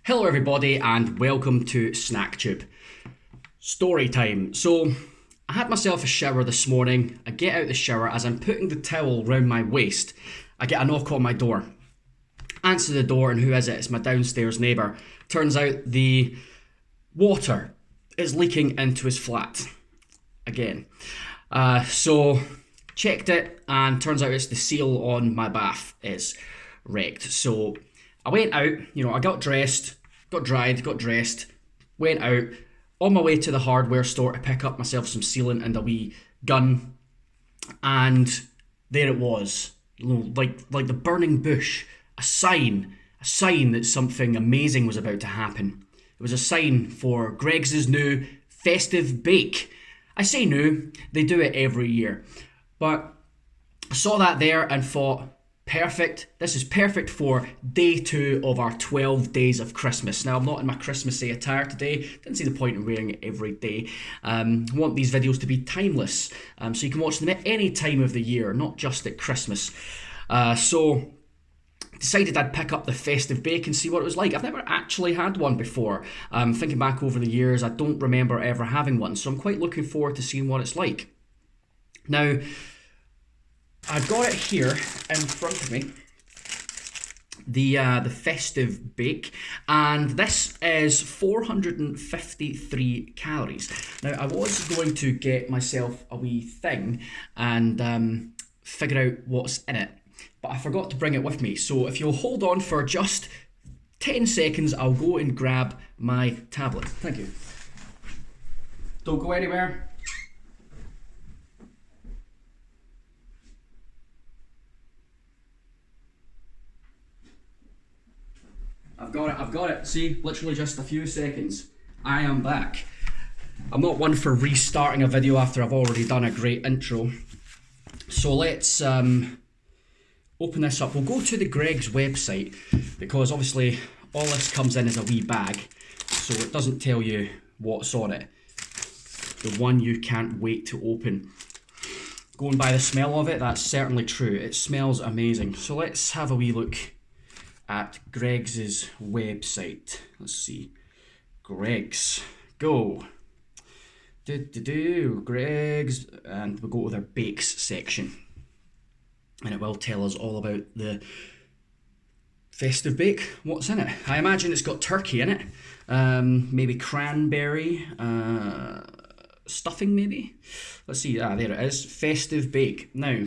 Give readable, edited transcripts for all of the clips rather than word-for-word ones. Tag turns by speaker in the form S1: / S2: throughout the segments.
S1: Hello everybody and welcome to SnackTube. Story time. So I had myself a shower this morning. I get out of the shower. As I'm putting the towel round my waist, I get a knock on my door. Answer the door, and who is it? It's my downstairs neighbour. Turns out the water is leaking into his flat again. So checked it, and turns out it's the seal on my bath is wrecked. So I went out, I got dressed, got dried, got dressed, went out, on my way to the hardware store to pick up myself some sealant and a wee gun, and there it was, like the burning bush, a sign that something amazing was about to happen. It was a sign for Greggs' new Festive Bake. I say new, they do it every year, but I saw that there and thought, perfect. This is perfect for day 2 of our 12 days of Christmas. Now, I'm not in my Christmassy attire today. Didn't see the point in wearing it every day. I want these videos to be timeless, so you can watch them at any time of the year, not just at Christmas. So decided I'd pick up the Festive Bake and see what it was like. I've never actually had one before. Thinking back over the years, I don't remember ever having one, so I'm quite looking forward to seeing what it's like. Now, I've got it here in front of me, the Festive Bake, and this is 453 calories. Now, I was going to get myself a wee thing and figure out what's in it, but I forgot to bring it with me. So if you'll hold on for just 10 seconds, I'll go and grab my tablet. Thank you. Don't go anywhere. I've got it. See, literally just a few seconds. I am back. I'm not one for restarting a video after I've already done a great intro. So let's open this up. We'll go to the Greggs website, because obviously all this comes in as a wee bag, so it doesn't tell you what's on it. The one you can't wait to open. Going by the smell of it, that's certainly true. It smells amazing. So let's have a wee look at Greggs' website. Let's see. Greggs. Go. Greggs. And we'll go to their bakes section. And it will tell us all about the Festive Bake. What's in it? I imagine it's got turkey in it. Maybe cranberry. Stuffing maybe? Let's see. There it is. Festive Bake. Now,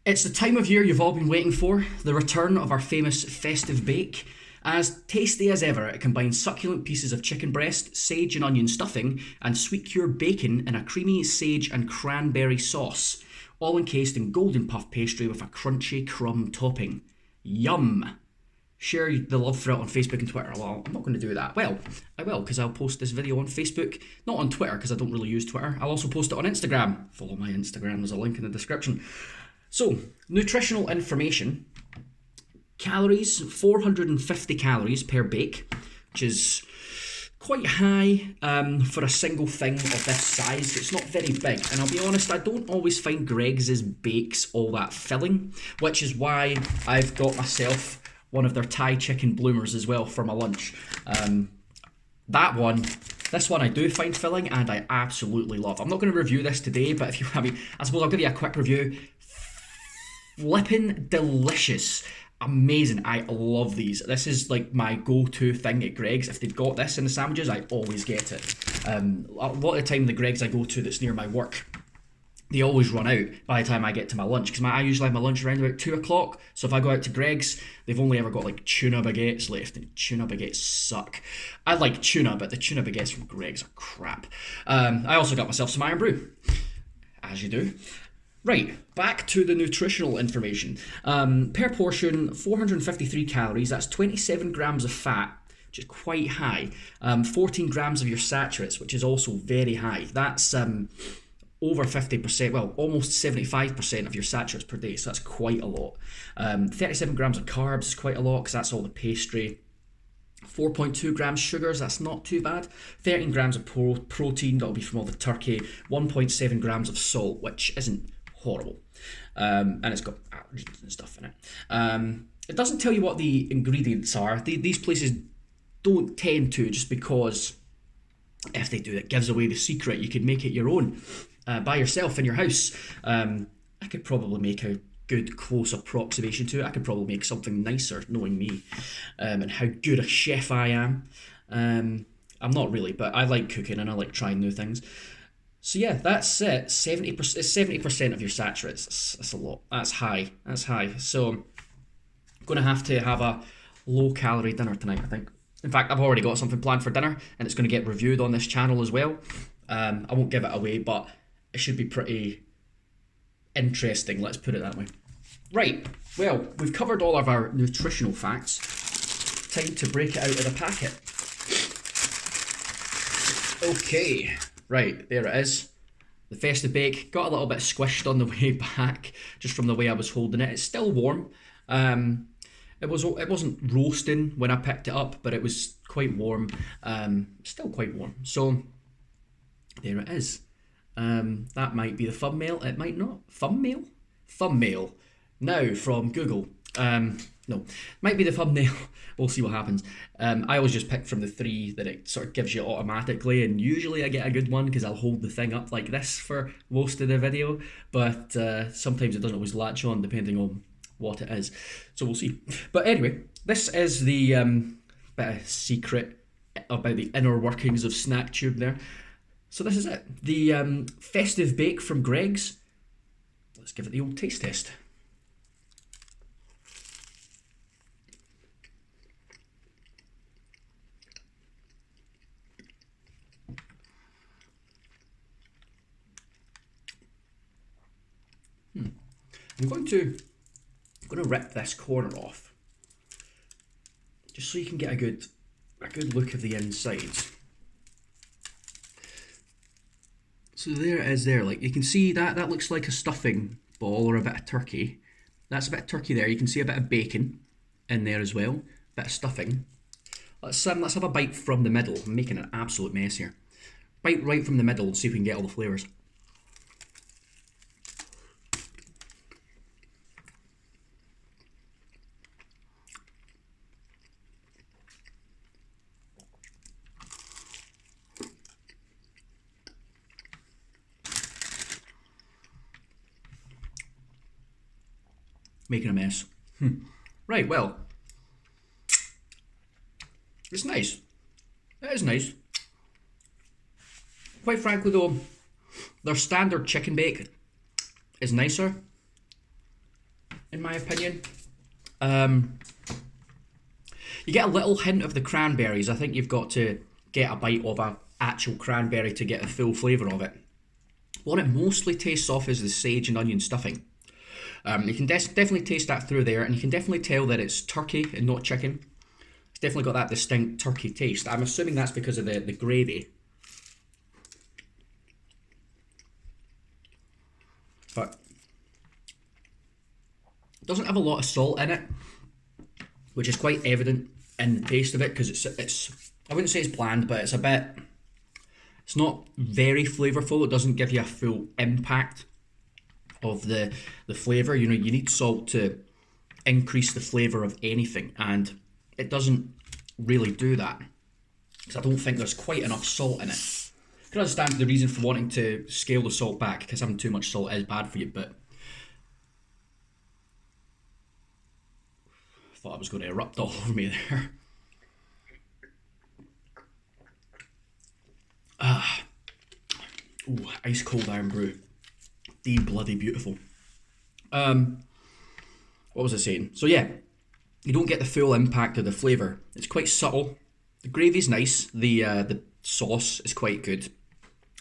S1: it's the time of year you've all been waiting for, the return of our famous Festive Bake. As tasty as ever, it combines succulent pieces of chicken breast, sage and onion stuffing, and sweet cured bacon in a creamy sage and cranberry sauce, all encased in golden puff pastry with a crunchy crumb topping. Yum! Share the love for it on Facebook and Twitter. Well, I'm not going to do that. Well, I will, because I'll post this video on Facebook, not on Twitter, because I don't really use Twitter. I'll also post it on Instagram. Follow my Instagram, there's a link in the description. So, nutritional information. Calories, 450 calories per bake, which is quite high for a single thing of this size. It's not very big, and I'll be honest, I don't always find Greggs' bakes all that filling, which is why I've got myself one of their Thai chicken bloomers as well for my lunch. This one I do find filling, and I absolutely love. I'm not going to review this today, but if you, I suppose I'll give you a quick review. Flippin' delicious. Amazing. I love these. This is like my go-to thing at Greggs. If they've got this in the sandwiches, I always get it. A lot of the time the Greggs I go to that's near my work, they always run out by the time I get to my lunch, because I usually have my lunch around about 2 o'clock. So if I go out to Greggs, they've only ever got like tuna baguettes left, and tuna baguettes suck. I like tuna, but the tuna baguettes from Greggs are crap. I also got myself some Iron Brew, as you do. Right, back to the nutritional information. Per portion, 453 calories, that's 27 grams of fat, which is quite high. 14 grams of your saturates, which is also very high. That's over 50%, well, almost 75% of your saturates per day, so that's quite a lot. 37 grams of carbs is quite a lot, because that's all the pastry. 4.2 grams sugars, that's not too bad. 13 grams of protein, that'll be from all the turkey. 1.7 grams of salt, which isn't horrible. And it's got allergens and stuff in it. it doesn't tell you what the ingredients are. These places don't tend to, just because if they do, it gives away the secret. You could make it your own by yourself in your house. I could probably make a good close approximation to it. I could probably make something nicer, knowing me, and how good a chef I am. I'm not really, but I like cooking and I like trying new things. So yeah, that's it. 70% of your saturates. That's a lot. That's high. That's high. So I'm gonna have to have a low-calorie dinner tonight, I think. In fact, I've already got something planned for dinner, and it's going to get reviewed on this channel as well. I won't give it away, but it should be pretty interesting, let's put it that way. Right, well, we've covered all of our nutritional facts. Time to break it out of the packet. Okay, right, there it is. The Festive Bake got a little bit squished on the way back, just from the way I was holding it. It's still warm. It wasn't roasting when I picked it up, but it was quite warm. Still quite warm. So there it is. That might be the thumbnail. It might not. Thumbnail? Thumbnail. Now from Google. No, might be the thumbnail. We'll see what happens. I always just pick from the 3 that it sort of gives you automatically, and usually I get a good one because I'll hold the thing up like this for most of the video, but sometimes it doesn't always latch on depending on what it is. So we'll see. But anyway, this is the bit of secret about the inner workings of SnackTube there. So this is it. The Festive Bake from Greggs. Let's give it the old taste test. I'm going to rip this corner off, just so you can get a good look of the insides. So there it is there, like you can see that looks like a stuffing ball or a bit of turkey. That's a bit of turkey there. You can see a bit of bacon in there as well, bit of stuffing. Let's have a bite from the middle. I'm making an absolute mess here. Bite right from the middle and see if we can get all the flavours. Making a mess. Right, well, it's nice. It is nice. Quite frankly though, their standard chicken bake is nicer, in my opinion. You get a little hint of the cranberries. I think you've got to get a bite of an actual cranberry to get a full flavour of it. What it mostly tastes off is the sage and onion stuffing. You can definitely taste that through there, and you can definitely tell that it's turkey and not chicken. It's definitely got that distinct turkey taste. I'm assuming that's because of the gravy. But it doesn't have a lot of salt in it, which is quite evident in the taste of it, because it's I wouldn't say it's bland, but it's not very flavourful. It doesn't give you a full impact of the flavour. You know, you need salt to increase the flavour of anything, and it doesn't really do that, because I don't think there's quite enough salt in it. I can understand the reason for wanting to scale the salt back, because having too much salt is bad for you, but I thought I was going to erupt all over me there. Ooh, ice cold iron brew. The bloody beautiful. What was I saying? So yeah, you don't get the full impact of the flavour. It's quite subtle. The gravy's nice. The sauce is quite good.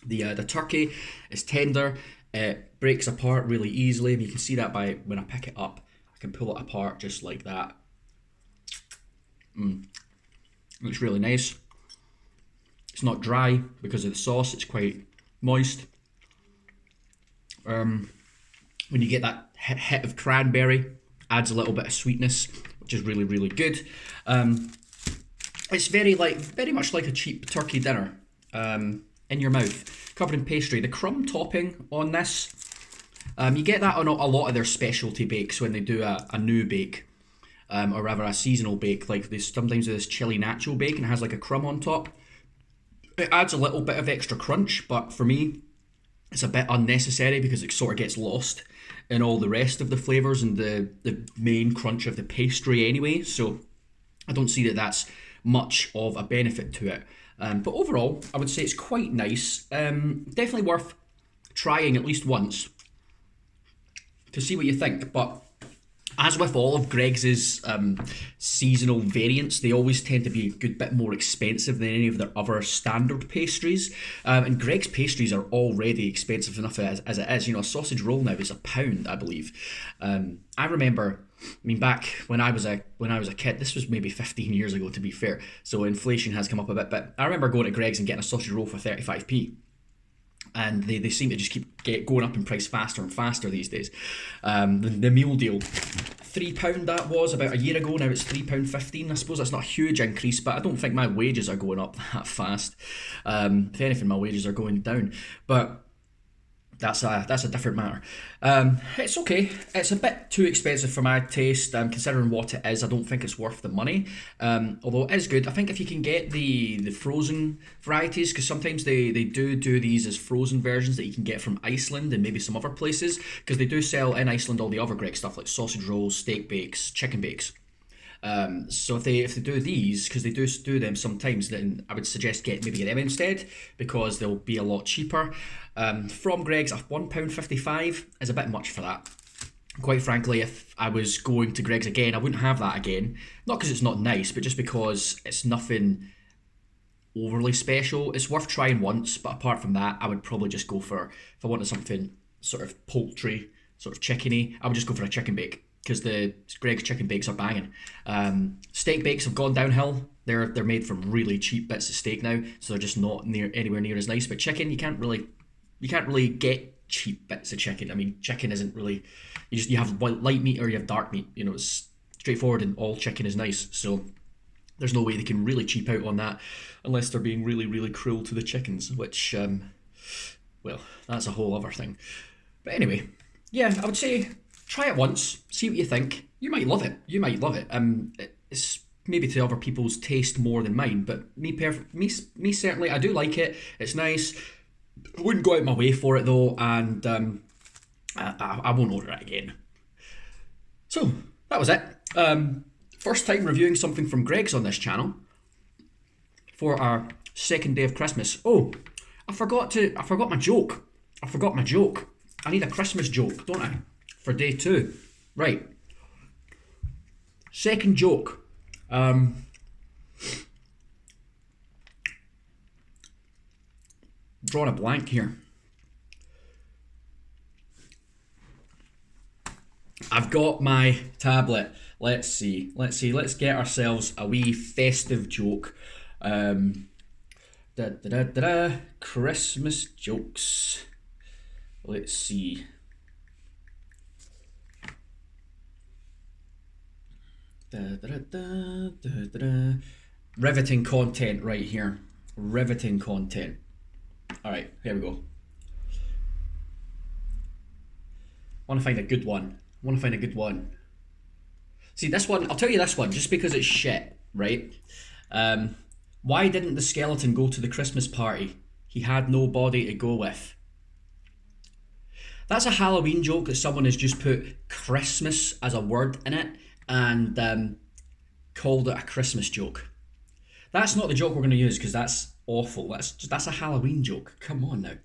S1: The turkey is tender. It breaks apart really easily, and you can see that by when I pick it up. I can pull it apart just like that. Looks really nice. It's not dry because of the sauce. It's quite moist. When you get that hit of cranberry, adds a little bit of sweetness, which is really, really good. It's very much like a cheap turkey dinner in your mouth, covered in pastry. The crumb topping on this, you get that on a lot of their specialty bakes when they do a new bake. or rather a seasonal bake. Like there's sometimes this chili nacho bake and it has like a crumb on top. It adds a little bit of extra crunch, but for me, it's a bit unnecessary because it sort of gets lost in all the rest of the flavours and the main crunch of the pastry anyway. So I don't see that that's much of a benefit to it. But overall, I would say it's quite nice. Definitely worth trying at least once to see what you think. But as with all of Greggs' seasonal variants, they always tend to be a good bit more expensive than any of their other standard pastries. And Greggs pastries are already expensive enough as it is. You know, a sausage roll now is £1, I believe. I remember, back when I was a kid, this was maybe 15 years ago to be fair, so inflation has come up a bit, but I remember going to Greggs and getting a sausage roll for 35p. And they seem to just keep going up in price faster and faster these days. The meal deal, £3 that was about a year ago, now it's £3.15. I suppose that's not a huge increase, but I don't think my wages are going up that fast. If anything, my wages are going down. But that's a different matter. It's okay. It's a bit too expensive for my taste, considering what it is. I don't think it's worth the money. Although it is good. I think if you can get the frozen varieties, because sometimes they do these as frozen versions that you can get from Iceland and maybe some other places, because they do sell in Iceland all the other Greggs stuff like sausage rolls, steak bakes, chicken bakes. So if they do these, because they do them sometimes, then I would suggest get them instead, because they'll be a lot cheaper. From Greggs, £1.55 is a bit much for that. Quite frankly, if I was going to Greggs again, I wouldn't have that again. Not because it's not nice, but just because it's nothing overly special. It's worth trying once, but apart from that, I would probably just go for, if I wanted something sort of poultry, sort of chickeny, I would just go for a chicken bake, because the Greggs chicken bakes are banging. Steak bakes have gone downhill. They're made from really cheap bits of steak now, so they're just not anywhere near as nice. But chicken, you can't really get cheap bits of chicken. I mean, chicken isn't really, you have light meat or you have dark meat. You know, it's straightforward, and all chicken is nice. So there's no way they can really cheap out on that, unless they're being really, really cruel to the chickens, which, well, that's a whole other thing. But anyway, yeah, I would say try it once, see what you think. You might love it. It's maybe to other people's taste more than mine, but me certainly, I do like it. It's nice. I wouldn't go out my way for it though, and I won't order it again. So that was it. First time reviewing something from Greggs on this channel for our second day of Christmas. Oh, I forgot my joke. I need a Christmas joke, don't I? For day 2. Right. Second joke. Drawing a blank here. I've got my tablet. Let's see. Let's get ourselves a wee festive joke. Christmas jokes. Let's see. Riveting content right here. Riveting content. Alright, here we go. I want to find a good one. See, this one, I'll tell you this one, just because it's shit, right? Why didn't the skeleton go to the Christmas party? He had nobody to go with. That's a Halloween joke that someone has just put Christmas as a word in it and called it a Christmas joke. That's not the joke we're going to use, because that's awful. That's a Halloween joke. Come on now.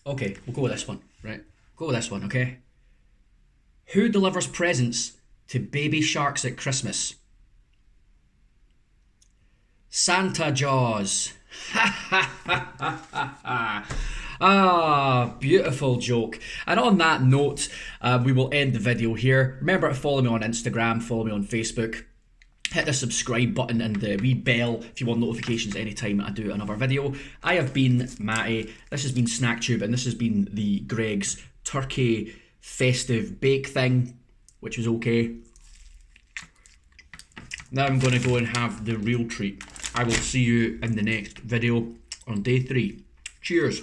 S1: Okay, we'll go with this one, right? Go with this one, okay? Who delivers presents to baby sharks at Christmas? Santa Jaws. Ah, beautiful joke. And on that note, we will end the video here. Remember to follow me on Instagram, follow me on Facebook. Hit the subscribe button and the wee bell if you want notifications anytime I do another video. I have been Matty, this has been SnackTube, and this has been the Greggs turkey festive bake thing, which was okay. Now I'm going to go and have the real treat. I will see you in the next video on day 3. Cheers.